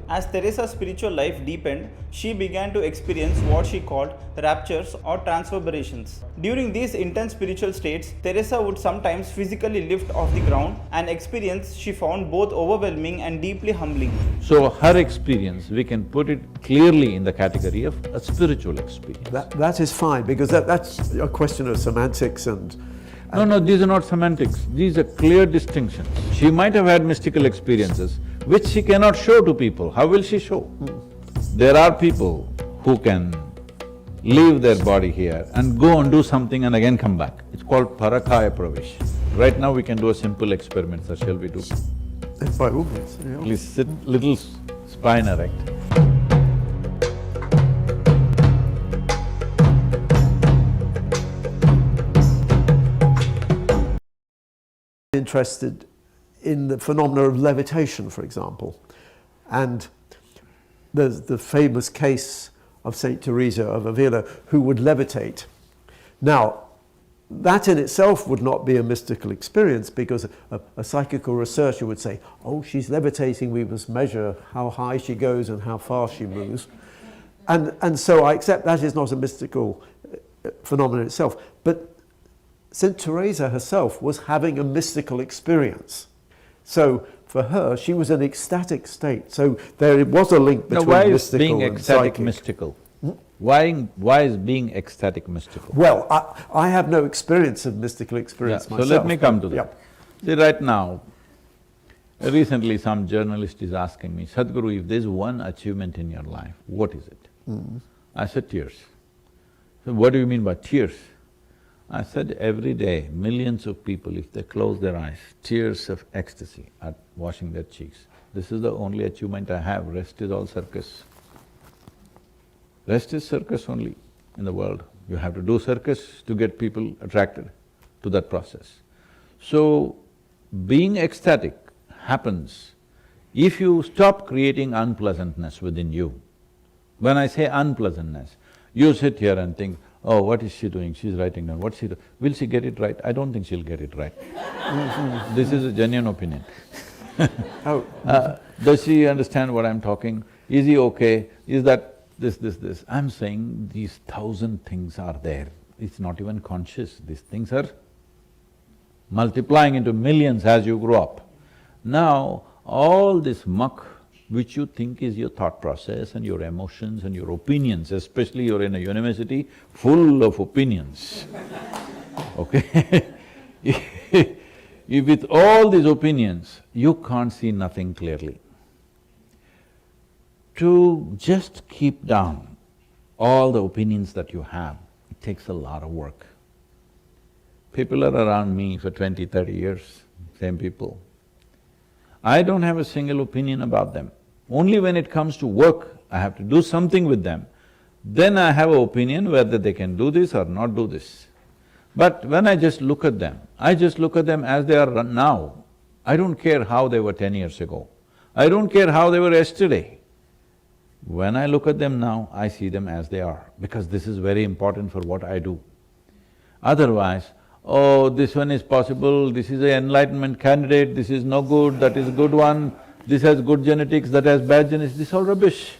As Teresa's spiritual life deepened, she began to experience what she called raptures or transverberations. During these intense spiritual states, Teresa would sometimes physically lift off the ground, an experience she found both overwhelming and deeply humbling. So her experience, we can put it clearly in the category of a spiritual experience. That is fine, because that's a question of semantics and… No, these are not semantics, these are clear distinctions. She might have had mystical experiences which she cannot show to people. How will she show? There are people who can leave their body here and go and do something and again come back. It's called parakaya pravesh. Right now we can do a simple experiment, sir, shall we do? By all means, yeah. Please sit little spine erect. Interested in the phenomena of levitation, for example. And there's the famous case of Saint Teresa of Avila, who would levitate. Now, that in itself would not be a mystical experience, because a psychical researcher would say, oh, she's levitating, we must measure how high she goes and how fast she moves. And so I accept that is not a mystical phenomenon itself. But Saint Teresa herself was having a mystical experience. So for her, she was in an ecstatic state. So there was a link between mystical and psychic. Mystical? Why is being ecstatic mystical? Well, I have no experience of mystical experience myself. So let me come to that. Yeah. See, right now, recently some journalist is asking me, Sadhguru, if there's one achievement in your life, what is it? I said, tears. So what do you mean by tears? I said, every day, millions of people, if they close their eyes, tears of ecstasy are washing their cheeks. This is the only achievement I have, rest is all circus. Rest is circus only in the world. You have to do circus to get people attracted to that process. So, being ecstatic happens if you stop creating unpleasantness within you. When I say unpleasantness, you sit here and think, oh, what is she doing? She's writing down, what's she doing? Will she get it right? I don't think she'll get it right. This is a genuine opinion. Does she understand what I'm talking? Is he okay? Is that this? I'm saying these 1,000 things are there. It's not even conscious. These things are multiplying into millions as you grow up. Now, all this muck which you think is your thought process and your emotions and your opinions, especially you're in a university full of opinions, okay? If with all these opinions, you can't see nothing clearly. To just keep down all the opinions that you have, it takes a lot of work. People are around me for 20, 30 years, same people. I don't have a single opinion about them. Only when it comes to work, I have to do something with them. Then I have an opinion whether they can do this or not do this. But when I just look at them, I just look at them as they are now. I don't care how they were 10 years ago. I don't care how they were yesterday. When I look at them now, I see them as they are, because this is very important for what I do. Otherwise, oh, this one is possible, this is an enlightenment candidate, this is no good, that is a good one, this has good genetics, that has bad genetics, this is all rubbish.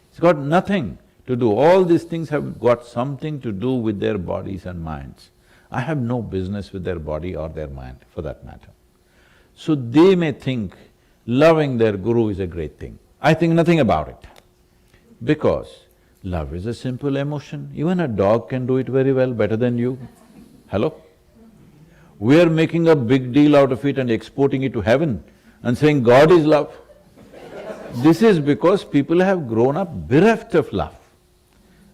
It's got nothing to do. All these things have got something to do with their bodies and minds. I have no business with their body or their mind, for that matter. So they may think loving their guru is a great thing. I think nothing about it, because love is a simple emotion. Even a dog can do it very well, better than you. Hello? We are making a big deal out of it and exporting it to heaven and saying God is love. This is because people have grown up bereft of love.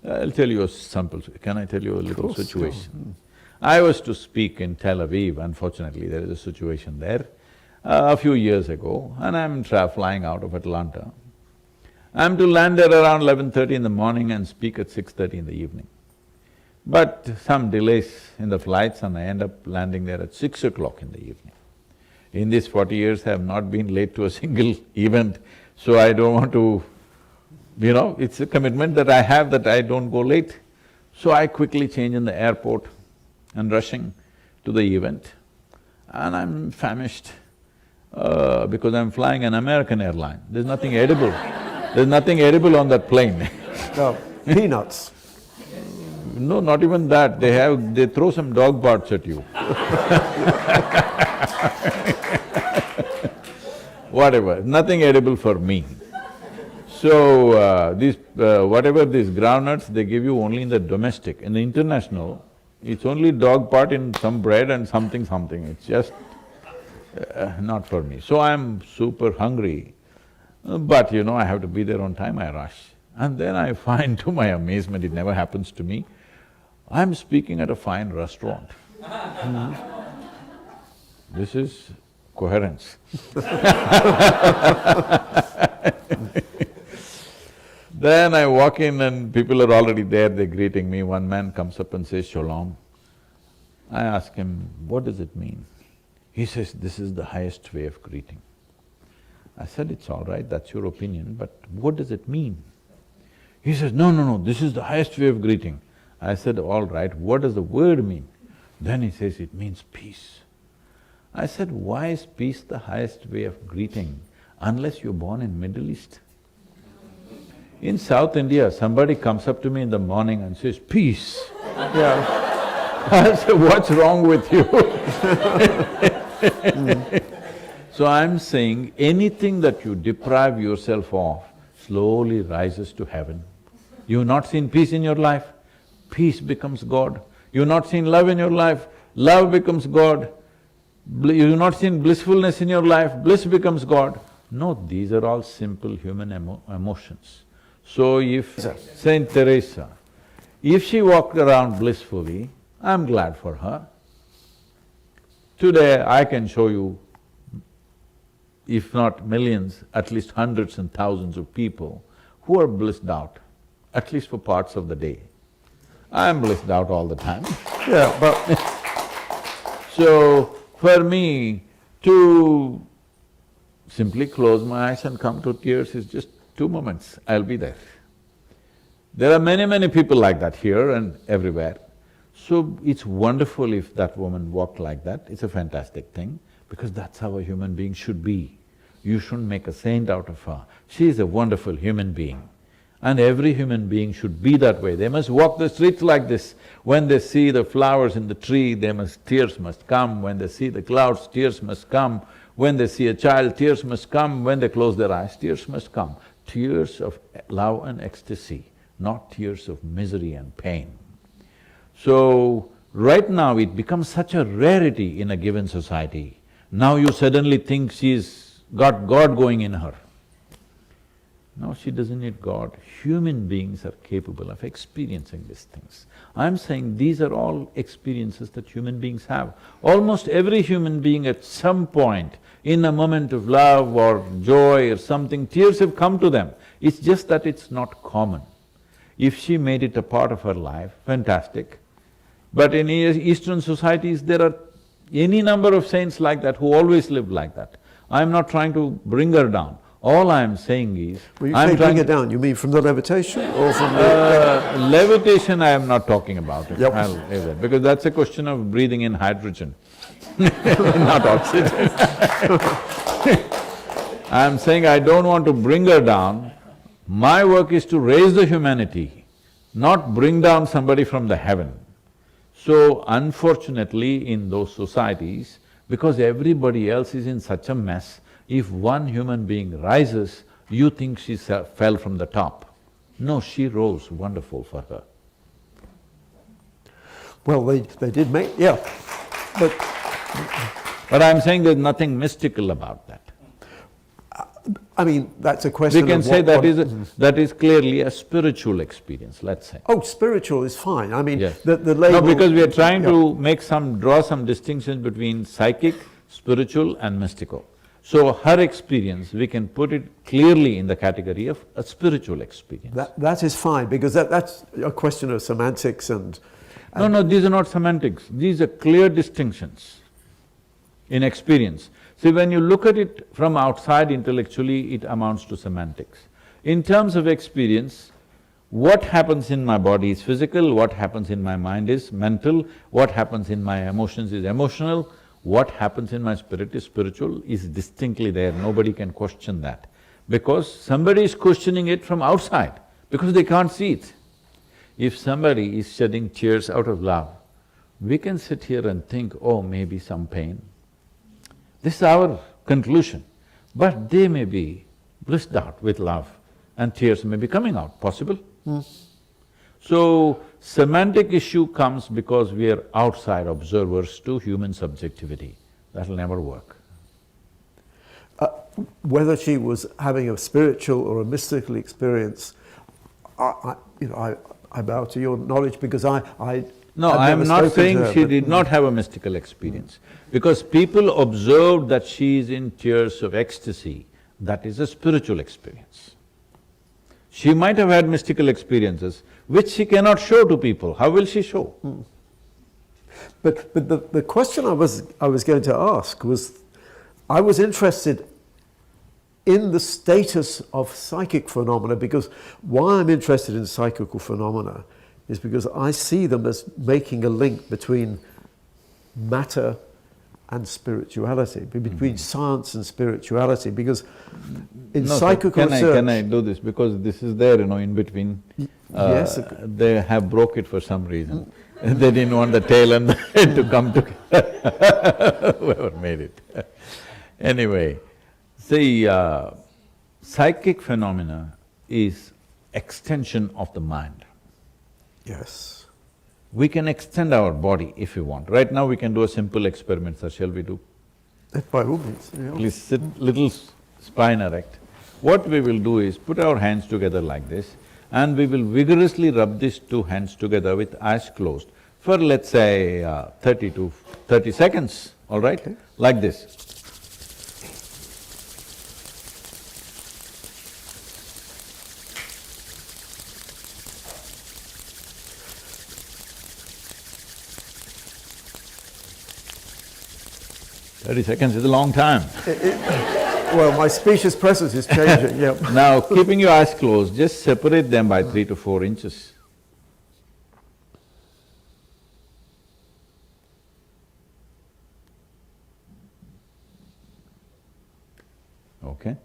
I'll tell you a sample, can I tell you a little situation? I was to speak in Tel Aviv, unfortunately there is a situation there, a few years ago, and I'm flying out of Atlanta. I'm to land there around 11:30 in the morning and speak at 6:30 in the evening. But some delays in the flights and I end up landing there at 6 o'clock in the evening. In these 40 years, I have not been late to a single event, so I don't want to… it's a commitment that I have that I don't go late. So I quickly change in the airport and rushing to the event, and I'm famished because I'm flying an American airline. There's nothing edible. There's nothing edible on that plane. No, peanuts. No, not even that. They throw some dog parts at you. Whatever, nothing edible for me. So, whatever these groundnuts, they give you only in the domestic. In the international, it's only dog part in some bread and something. It's just not for me. So I'm super hungry, but I have to be there on time, I rush. And then I find, to my amazement, it never happens to me, I'm speaking at a fine restaurant. This is coherence. Then I walk in and people are already there, they're greeting me. One man comes up and says, "Shalom." I ask him, "What does it mean?" He says, "This is the highest way of greeting." I said, "It's all right, that's your opinion, but what does it mean?" He says, No, this is the highest way of greeting." I said, "All right, what does the word mean?" Then he says, "It means peace." I said, "Why is peace the highest way of greeting unless you're born in Middle East? In South India, somebody comes up to me in the morning and says, 'Peace.' Yeah. I said, "What's wrong with you?" So I'm saying, anything that you deprive yourself of slowly rises to heaven. You've not seen peace in your life, peace becomes God. You've not seen love in your life, love becomes God. You've not seen blissfulness in your life, bliss becomes God. No, these are all simple human emotions. So if Saint Teresa, if she walked around blissfully, I'm glad for her. Today I can show you, if not millions, at least hundreds and thousands of people who are blissed out, at least for parts of the day. I'm blissed out all the time. Yeah, but So, for me, to simply close my eyes and come to tears is just 2 moments, I'll be there. There are many people like that here and everywhere. So, it's wonderful if that woman walked like that, it's a fantastic thing, because that's how a human being should be. You shouldn't make a saint out of her. She is a wonderful human being. And every human being should be that way. They must walk the streets like this. When they see the flowers in the tree, tears must come. When they see the clouds, tears must come. When they see a child, tears must come. When they close their eyes, tears must come. Tears of love and ecstasy, not tears of misery and pain. So, right now it becomes such a rarity in a given society. Now you suddenly think she's got God going in her. No, she doesn't need God. Human beings are capable of experiencing these things. I'm saying these are all experiences that human beings have. Almost every human being at some point, in a moment of love or joy or something, tears have come to them. It's just that it's not common. If she made it a part of her life, fantastic. But in Eastern societies, there are any number of saints like that who always lived like that. I'm not trying to bring her down. All I'm saying is… when you say bring it down, you mean from the levitation or from the… Levitation I am not talking about it, Yep. I'll leave that, because that's a question of breathing in hydrogen, not oxygen. I'm saying I don't want to bring her down. My work is to raise the humanity, not bring down somebody from the heaven. So unfortunately, in those societies, because everybody else is in such a mess, if one human being rises, you think she fell from the top. No, she rose, wonderful for her. Well, they did make… yeah, But I'm saying there's nothing mystical about that. I mean, that's a question We can of say what… that is clearly a spiritual experience, let's say. Oh, spiritual is fine, I mean, Yes. the label… No, because we are trying yeah. to draw some distinctions between psychic, spiritual and mystical. So her experience, we can put it clearly in the category of a spiritual experience. That is fine, because that's a question of semantics and… No, these are not semantics, these are clear distinctions in experience. See, when you look at it from outside intellectually, it amounts to semantics. In terms of experience, what happens in my body is physical, what happens in my mind is mental, what happens in my emotions is emotional, what happens in my spirit is spiritual, is distinctly there, nobody can question that. because somebody is questioning it from outside, because they can't see it. If somebody is shedding tears out of love, we can sit here and think, oh, maybe some pain. This is our conclusion. But they may be blissed out with love and tears may be coming out, possible? So, semantic issue comes because we are outside observers to human subjectivity. That'll never work. Whether she was having a spiritual or a mystical experience, I bow to your knowledge because No, I've I'm never not spoken to saying her, she but- did not have a mystical experience. Because people observed that she is in tears of ecstasy, that is a spiritual experience. She might have had mystical experiences, which she cannot show to people. How will she show? But the question I was going to ask was, I was interested in the status of psychic phenomena, because why I'm interested in psychical phenomena is because I see them as making a link between matter and spirituality, between science and spirituality, because in No, psychical can research… I do this? Because this is there, in between. Yes. They have broke it for some reason. They didn't want the tail and the head to come together, whoever made it. Anyway, see, psychic phenomena is extension of the mind. Yes. We can extend our body if we want. Right now we can do a simple experiment, sir, shall we do? By all means. Yeah. Please sit little spine erect. What we will do is put our hands together like this and we will vigorously rub these two hands together with eyes closed for let's say 30 seconds, all right? Okay. Like this. Thirty seconds is a long time. Well, my species presence is changing, yeah. Now, keeping your eyes closed, just separate them by 3 to 4 inches. Okay?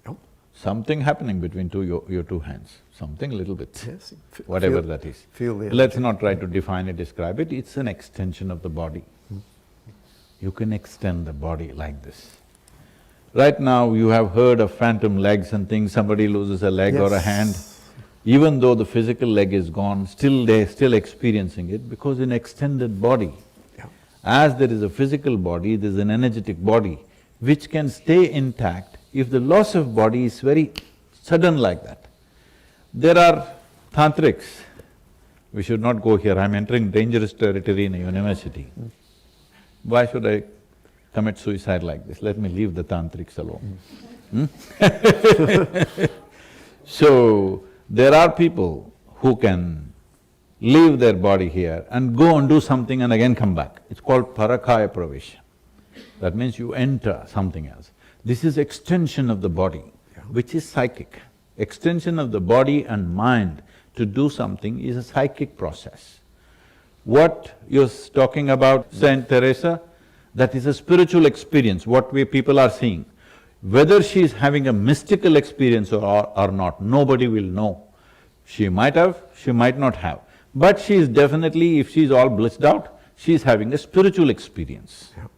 Yep. Something happening between your two hands, something little bit, Yes, whatever feel- that is. feel the Let's not try to define it, describe it, it's an extension of the body. You can extend the body like this. Right now, you have heard of phantom legs and things, somebody loses a leg or a Yes. hand. Even though the physical leg is gone, still they're still experiencing it because in extended body. Yeah. As there is a physical body, there's an energetic body which can stay intact if the loss of body is very sudden like that. There are tantrics, we should not go here, I'm entering dangerous territory in a university. Why should I commit suicide like this? Let me leave the tantrics alone. So, there are people who can leave their body here and go and do something and again come back. It's called parakaya pravesha. That means you enter something else. This is extension of the body, which is psychic. Extension of the body and mind to do something is a psychic process. What you're talking about, Saint Teresa, that is a spiritual experience, what we people are seeing. Whether she is having a mystical experience or not, nobody will know. She might have, she might not have. But she is definitely, if she is all blissed out, she is having a spiritual experience. Yeah.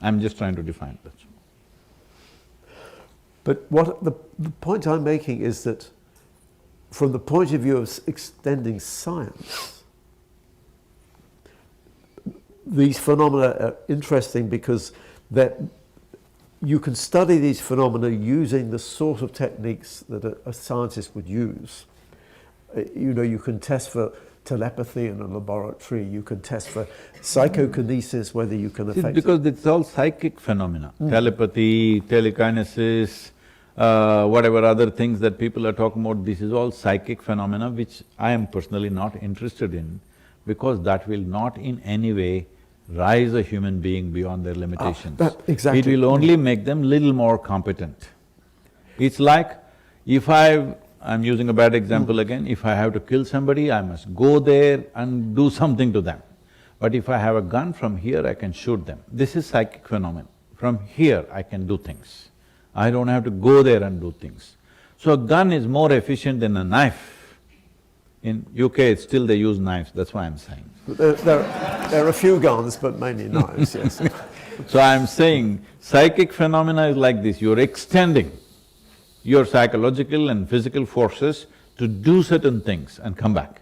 I'm just trying to define that. But what the point I'm making is that from the point of view of extending science, these phenomena are interesting because that you can study these phenomena using the sort of techniques that a scientist would use. You can test for telepathy in a laboratory, you can test for psychokinesis, whether you can affect… Because it's all psychic phenomena, telepathy, telekinesis, whatever other things that people are talking about, this is all psychic phenomena which I am personally not interested in because that will not in any way rise a human being beyond their limitations. Exactly. It will only make them little more competent. It's like if I'm using a bad example again, if I have to kill somebody, I must go there and do something to them. But if I have a gun from here, I can shoot them. This is psychic phenomenon. From here, I can do things. I don't have to go there and do things. So a gun is more efficient than a knife. In UK, still they use knives, that's why I'm saying. There are a few guns, but mainly knives, yes. So I'm saying, psychic phenomena is like this, you're extending your psychological and physical forces to do certain things and come back.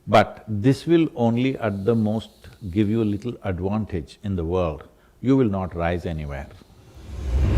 But this will only at the most give you a little advantage in the world. You will not rise anywhere.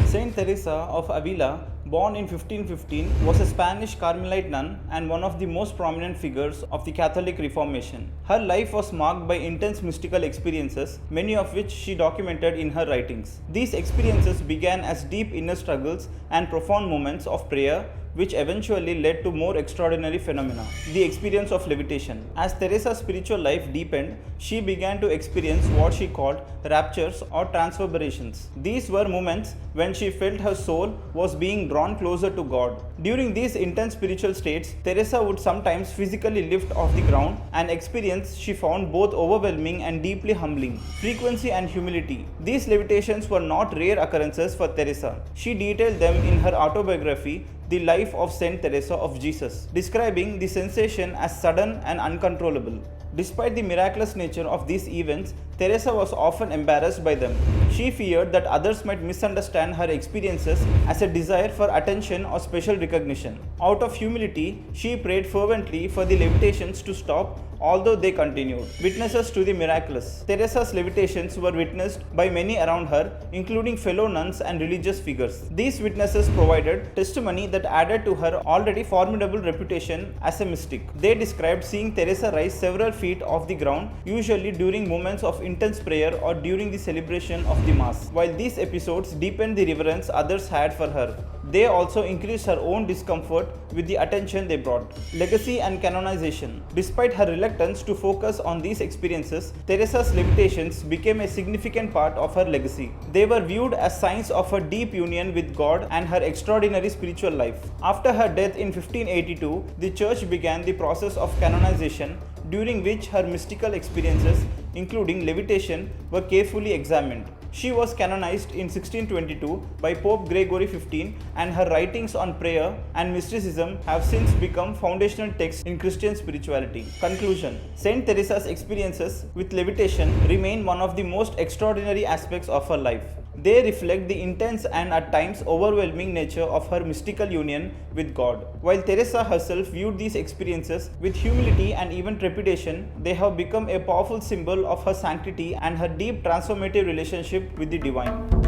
Saint Teresa of Avila, born in 1515, was a Spanish Carmelite nun and one of the most prominent figures of the Catholic Reformation. Her life was marked by intense mystical experiences, many of which she documented in her writings. These experiences began as deep inner struggles and profound moments of prayer, which eventually led to more extraordinary phenomena, the experience of levitation. As Teresa's spiritual life deepened, she began to experience what she called raptures or transverberations. These were moments when she felt her soul was being drawn closer to God. During these intense spiritual states, Teresa would sometimes physically lift off the ground, an experience she found both overwhelming and deeply humbling. Frequency and humility. These levitations were not rare occurrences for Teresa. She detailed them in her autobiography, The Life of Saint Teresa of Jesus, describing the sensation as sudden and uncontrollable. Despite the miraculous nature of these events, Teresa was often embarrassed by them. She feared that others might misunderstand her experiences as a desire for attention or special recognition. Out of humility, she prayed fervently for the levitations to stop, although they continued. Witnesses to the miraculous. Teresa's levitations were witnessed by many around her, including fellow nuns and religious figures. These witnesses provided testimony that added to her already formidable reputation as a mystic. They described seeing Teresa rise several feet off the ground, usually during moments of intense prayer or during the celebration of the Mass. While these episodes deepened the reverence others had for her, they also increased her own discomfort with the attention they brought. Legacy and canonization. Despite her reluctance to focus on these experiences, Teresa's levitations became a significant part of her legacy. They were viewed as signs of her deep union with God and her extraordinary spiritual life. After her death in 1582, the Church began the process of canonization, during which her mystical experiences, including levitation, were carefully examined. She was canonized in 1622 by Pope Gregory XV, and her writings on prayer and mysticism have since become foundational texts in Christian spirituality. Conclusion. Saint Teresa's experiences with levitation remain one of the most extraordinary aspects of her life. They reflect the intense and at times overwhelming nature of her mystical union with God. While Teresa herself viewed these experiences with humility and even trepidation, they have become a powerful symbol of her sanctity and her deep transformative relationship with the divine.